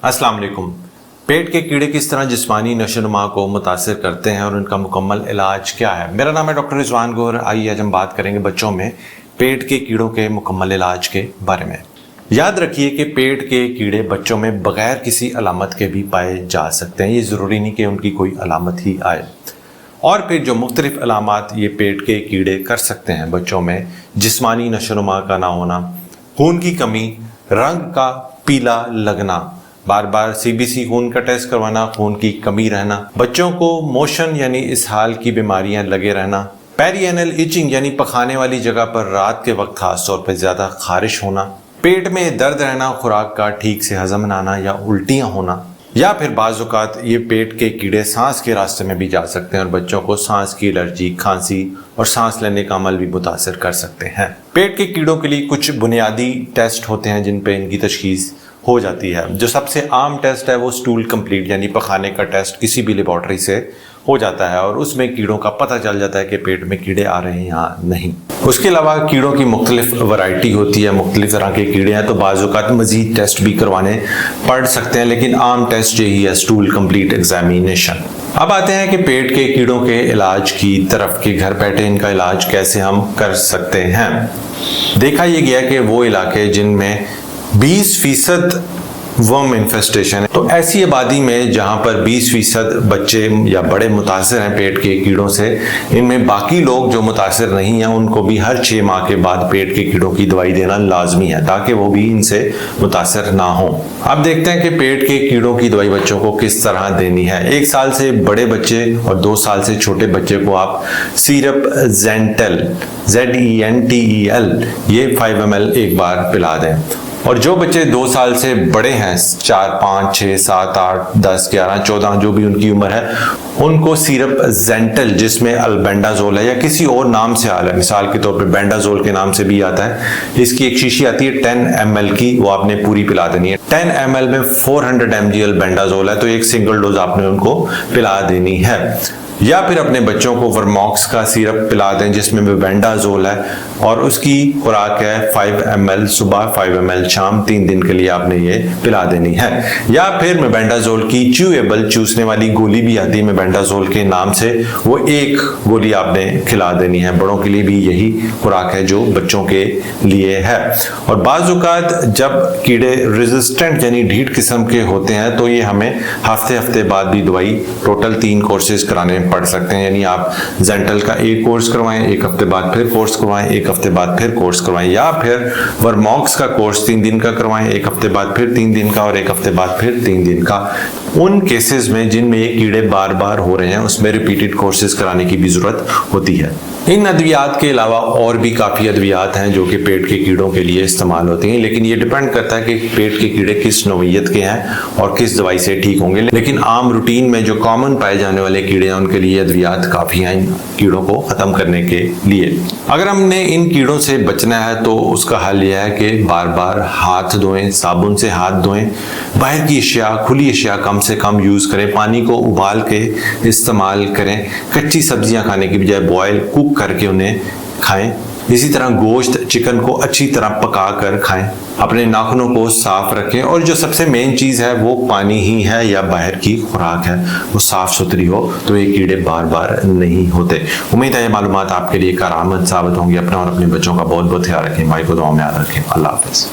अस्सलाम वालेकुम। पेट के कीड़े किस तरह जिस्मानी नशोनुमा को मुतासिर करते हैं और उनका मुकम्मल इलाज क्या है। मेरा नाम है डॉक्टर रिजवान गौहर। आइए आज हम बात करेंगे बच्चों में पेट के कीड़ों के मुकम्मल इलाज के बारे में। याद रखिए कि पेट के कीड़े बच्चों में बगैर किसी अलामत के भी पाए जा सकते हैं। ये ज़रूरी नहीं कि उनकी कोई अलामत ही आए। और फिर जो मुख्तलिफ अलामात ये पेट के कीड़े कर सकते हैं बच्चों में, जिस्मानी नशोनुमा का ना होना, खून की कमी, रंग का पीला लगना, बार बार सीबीसी खून का टेस्ट करवाना, खून की कमी रहना, बच्चों को मोशन यानी इसहाल की बीमारियां लगे रहना, पेरिएनल इचिंग यानी पखाने वाली जगह पर रात के वक्त खास तौर पर ज़्यादा खारिश होना, पेट में दर्द रहना, खुराक का ठीक से हजम ना आना या उल्टियाँ होना, या फिर बाज़ औक़ात ये पेट के कीड़े सांस के रास्ते में भी जा सकते हैं और बच्चों को सांस की एलर्जी, खांसी और सांस लेने का अमल भी मुतासिर कर सकते हैं। पेट के कीड़ों के लिए कुछ बुनियादी टेस्ट होते हैं जिन पे इनकी तशखीस हो जाती है। जो सबसे आम टेस्ट है वो स्टूल कंप्लीट यानी पखाने का टेस्ट किसी भी लेबॉर्ट्री से हो जाता है और उसमें कीड़ों का पता चल जाता है कि पेट में कीड़े आ रहे हैं या नहीं। उसके अलावा कीड़ों की मुख्तलिफ वैरायटी होती है, मुख्तलिफ तरह के कीड़े हैं, तो बाज़ औक़ात मज़ीद टेस्ट भी करवाने पड़ सकते हैं, लेकिन आम टेस्ट यही है, स्टूल कंप्लीट एग्जामिनेशन। अब आते हैं कि पेट के कीड़ों के इलाज की तरफ कि घर बैठे इनका इलाज कैसे हम कर सकते हैं। देखा यह गया कि वो इलाके जिनमें 20% वर्म इन्फेस्टेशन है, तो ऐसी आबादी में जहां पर 20% बच्चे या बड़े मुतासिर हैं पेट के कीड़ों से, इनमें बाकी लोग जो मुतासिर नहीं हैं उनको भी हर 6 माह के बाद पेट के कीड़ों की दवाई देना लाजमी है ताकि वो भी इनसे मुतासिर ना हो। अब देखते हैं कि पेट के कीड़ों की दवाई बच्चों को किस तरह देनी है। 1 साल से बड़े बच्चे और 2 साल से छोटे बच्चे को आप सिरप ज़ेंटेल ZENTEL ये 5 ml एक बार पिला दें। और जो बच्चे 2 साल से बड़े हैं, 4, 5, 6, 7, 8, 10, 11, 14 जो भी उनकी उम्र है, उनको सिरप ज़ेंटेल जिसमें अल्बेंडाजोल है या किसी और नाम से आ रहा है, मिसाल के तौर पे बेंडाजोल के नाम से भी आता है, इसकी एक शीशी आती है 10 ml की, वो आपने पूरी पिला देनी है। 10 ml में 400 mg अल्बेंडाजोल है, तो एक सिंगल डोज आपने उनको पिला देनी है। या फिर अपने बच्चों को वर्मॉक्स का सिरप पिला दें जिसमें मेबेंडाजोल है और उसकी खुराक है 5 ml सुबह, 5 ml शाम, 3 दिन के लिए आपने ये पिला देनी है। या फिर मेबेंडाजोल की च्यूएबल, चूसने वाली गोली भी आती है मेबेंडाजोल के नाम से, वो एक गोली आपने खिला देनी है। बड़ों के लिए भी यही खुराक है जो बच्चों के लिए है। और बाज़ औक़ात जब कीड़े रेजिस्टेंट यानी ढीठ किस्म के होते हैं तो ये हमें हफ्ते बाद भी दवाई टोटल 3 कोर्सेज कराने पढ़ सकते हैं। यानी आप ज़ेंटेल का एक कोर्स करवाएं, 1 हफ्ते बाद फिर कोर्स करवाएं, 1 हफ्ते बाद फिर कोर्स करवाएं, या फिर वर्मॉक्स का कोर्स 3 दिन का करवाएं, 1 हफ्ते बाद फिर 3 दिन का और 1 हफ्ते बाद फिर 3 दिन का। उन केसेस में जिनमें ये कीड़े बार बार हो रहे हैं उसमें रिपीटेड कोर्सेज कराने की भी जरूरत होती है। इन अद्वियात के अलावा और भी काफ़ी अद्वियात हैं जो कि पेट के कीड़ों के लिए इस्तेमाल होती हैं, लेकिन ये डिपेंड करता है कि पेट के कीड़े किस नौइयत के हैं और किस दवाई से ठीक होंगे। लेकिन आम रूटीन में जो कॉमन पाए जाने वाले कीड़े हैं उनके लिए अद्वियात काफ़ी हैं इन कीड़ों को ख़त्म करने के लिए। अगर हमने इन कीड़ों से बचना है तो उसका हल यह है कि बार बार हाथ धोएं, साबुन से हाथ धोएं, बाहर की अशिया, खुली अशिया कम से कम यूज़ करें, पानी को उबाल के इस्तेमाल करें, कच्ची सब्जियां खाने की बजाय बॉयल कुक करके उन्हें खाएं। इसी तरह गोश्त, चिकन को अच्छी तरह पका कर खाएं। अपने नाखूनों को साफ रखें और जो सबसे मेन चीज़ है वो पानी ही है या बाहर की खुराक है, वो साफ़ सुथरी हो तो ये कीड़े बार बार नहीं होते। उम्मीद है ये मालूमात आपके लिए कारआमद साबित होंगी। अपना और अपने बच्चों का बहुत बहुत ख्याल रखें। भाई को दुआ में याद रखें। अल्लाह हाफ़िज़।